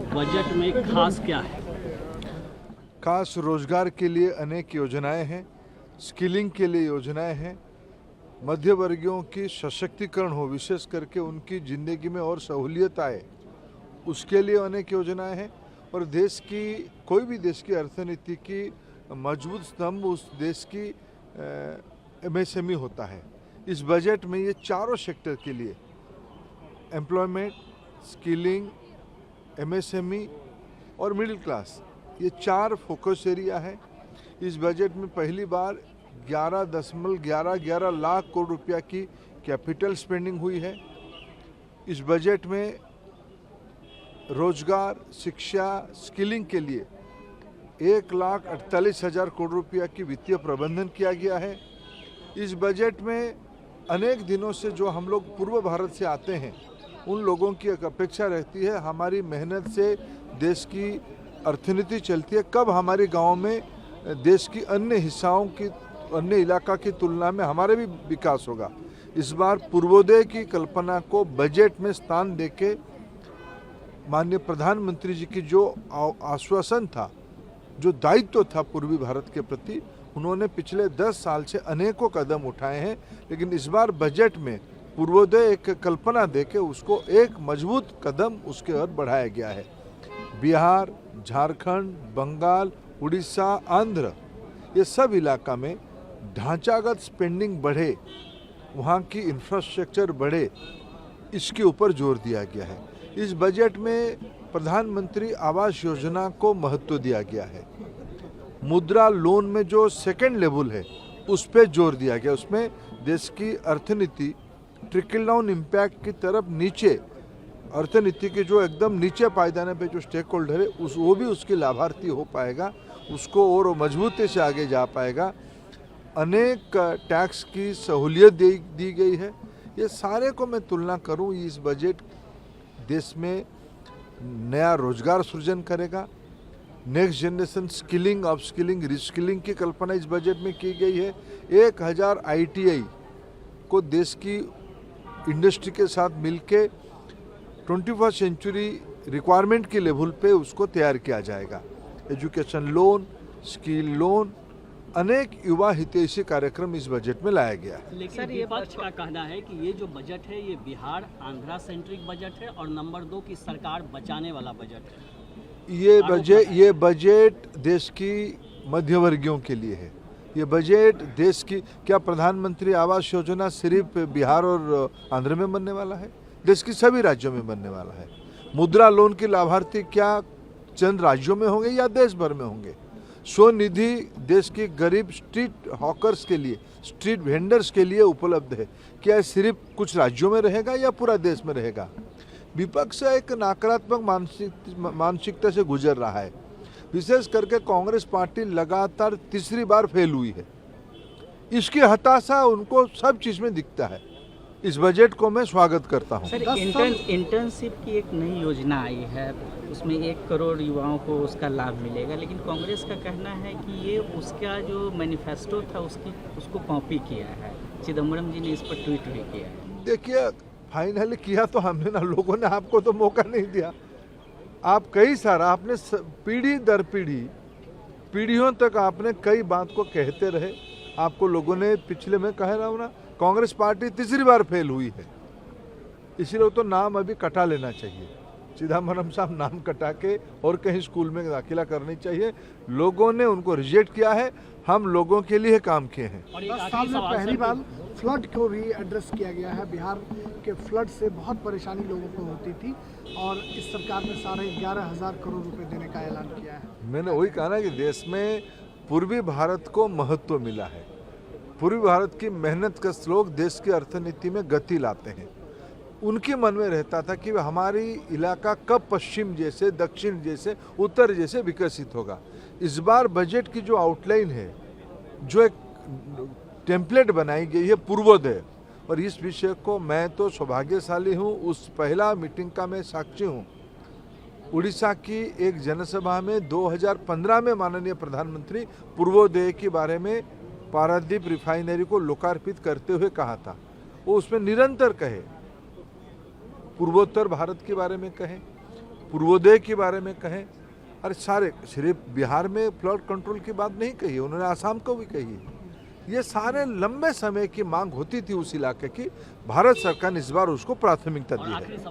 Budget में खास क्या है? खास रोजगार के लिए अनेक योजनाएं हैं, स्किलिंग के लिए योजनाएं हैं, मध्य वर्गियों की सशक्तिकरण हो, विशेष करके उनकी ज़िंदगी में और सहूलियत आए, उसके लिए अनेक योजनाएं हैं। और देश की कोई भी देश की अर्थनीति की मजबूत स्तंभ उस देश की एमएसएमई होता है। इस बजट में ये चारों सेक्टर के लिए एम्प्लॉयमेंट, स्किलिंग, एमएसएमई और मिडिल क्लास, ये 4 फोकस एरिया है। इस बजट में पहली बार 11.11 लाख करोड़ रुपया की कैपिटल स्पेंडिंग हुई है। इस बजट में रोजगार, शिक्षा, स्किलिंग के लिए 1,48,000 करोड़ रुपया की वित्तीय प्रबंधन किया गया है। इस बजट में अनेक दिनों से जो हम लोग पूर्व भारत से आते हैं, उन लोगों की एक अपेक्षा रहती है, हमारी मेहनत से देश की अर्थनीति चलती है, कब हमारे गांव में देश की अन्य हिस्साओं की, अन्य इलाका की तुलना में हमारे भी विकास होगा। इस बार पूर्वोदय की कल्पना को बजट में स्थान देके माननीय प्रधानमंत्री जी की जो आश्वासन था, जो दायित्व था पूर्वी भारत के प्रति, उन्होंने पिछले 10 साल से अनेकों कदम उठाए हैं, लेकिन इस बार बजट में पूर्वोदय एक कल्पना देके उसको एक मजबूत कदम उसके ओर बढ़ाया गया है। बिहार, झारखंड, बंगाल, उड़ीसा, आंध्र, ये सब इलाका में ढांचागत स्पेंडिंग बढ़े, वहाँ की इंफ्रास्ट्रक्चर बढ़े, इसके ऊपर जोर दिया गया है। इस बजट में प्रधानमंत्री आवास योजना को महत्व दिया गया है। मुद्रा लोन में जो सेकेंड लेवल है, उस पर जोर दिया गया। उसमें देश की अर्थनीति ट्रिकल डाउन इम्पैक्ट की तरफ नीचे, अर्थनीति के जो एकदम नीचे पायदाने पे जो स्टेक होल्डर है, वो भी उसकी लाभार्थी हो पाएगा, उसको और मजबूती से आगे जा पाएगा। अनेक टैक्स की सहूलियत दी गई है। ये सारे को मैं तुलना करूं, इस बजट देश में नया रोजगार सृजन करेगा। Next generation skilling, upskilling, reskilling की कल्पना इस बजट में की गई है। 1000 ITI को देश की इंडस्ट्री के साथ मिलके 21वीं सेंचुरी रिक्वायरमेंट के लेवल पे उसको तैयार किया जाएगा। एजुकेशन लोन, स्किल लोन, अनेक युवा हितैषी कार्यक्रम इस बजट में लाया गया है। लेकिन विपक्ष का कहना है कि ये जो बजट है ये बिहार आंध्रा सेंट्रिक बजट है और नंबर 2 की सरकार बचाने वाला बजट है। ये बजट देश की मध्यवर्गीयों के लिए है। ये बजट देश की, क्या प्रधानमंत्री आवास योजना सिर्फ बिहार और आंध्र में बनने वाला है? देश की सभी राज्यों में बनने वाला है। मुद्रा लोन के लाभार्थी क्या चंद राज्यों में होंगे या देश भर में होंगे? स्वनिधि देश के गरीब स्ट्रीट हॉकर्स के लिए, स्ट्रीट वेंडर्स के लिए उपलब्ध है। क्या सिर्फ कुछ राज्यों में रहेगा या पूरा देश में रहेगा? विपक्ष एक नकारात्मक मानसिकता से गुजर रहा है। विशेष करके कांग्रेस पार्टी लगातार तीसरी बार फेल हुई है। इसकी हताशा उनको सब चीज में दिखता है। इस बजट को मैं स्वागत करता हूं। सर, इंटर्नशिप की एक नई योजना आई है, उसमें 1 करोड़ युवाओं को उसका लाभ मिलेगा, लेकिन कांग्रेस का कहना है कि ये उसका जो मैनिफेस्टो था उसको कॉपी किया है। चिदम्बरम जी ने इस पर ट्वीट भी किया है। देखिए, फाइनली किया तो हमने ना, लोगों ने आपको तो मौका नहीं दिया। आप कई सारा आपने पीढ़ी दर पीढ़ियों तक आपने कई बात को कहते रहे। आपको लोगों ने पिछले में कह रहा हूँ ना, कांग्रेस पार्टी तीसरी बार फेल हुई है, इसीलिए तो नाम अभी कटा लेना चाहिए। चिदम्बरम साहब नाम कटा के और कहीं स्कूल में दाखिला करनी चाहिए। लोगों ने उनको रिजेक्ट किया है, हम लोगों के लिए काम किए हैं। 10 साल में पहली बार फ्लड को भी एड्रेस किया गया है। बिहार के फ्लड से बहुत परेशानी लोगों को होती थी और इस सरकार ने 11,500 करोड़ रुपए देने का ऐलान किया है। मैंने वही कहा ना कि देश में पूर्वी भारत को महत्व मिला है। पूर्वी भारत की मेहनत का श्लोक देश की अर्थनीति में गति लाते हैं। उनके मन में रहता था कि हमारी इलाका कब पश्चिम जैसे, दक्षिण जैसे, उत्तर जैसे विकसित होगा। इस बार बजट की जो आउटलाइन है, जो एक टेम्पलेट बनाई गई है पूर्वोदय, और इस विषय को मैं तो सौभाग्यशाली हूँ, उस पहला मीटिंग का मैं साक्षी हूँ। उड़ीसा की एक जनसभा में 2015 में माननीय प्रधानमंत्री पूर्वोदय के बारे में पारादीप रिफाइनरी को लोकार्पित करते हुए कहा था। वो उसमें निरंतर कहे, पूर्वोत्तर भारत के बारे में कहे, पूर्वोदय के बारे में कहें, अरे सारे सिर्फ बिहार में फ्लड कंट्रोल की बात नहीं कही, उन्होंने आसाम को भी कही है। ये सारे लंबे समय की मांग होती थी उस इलाके की, भारत सरकार ने इस बार उसको प्राथमिकता और दी है। आखिरी सवाल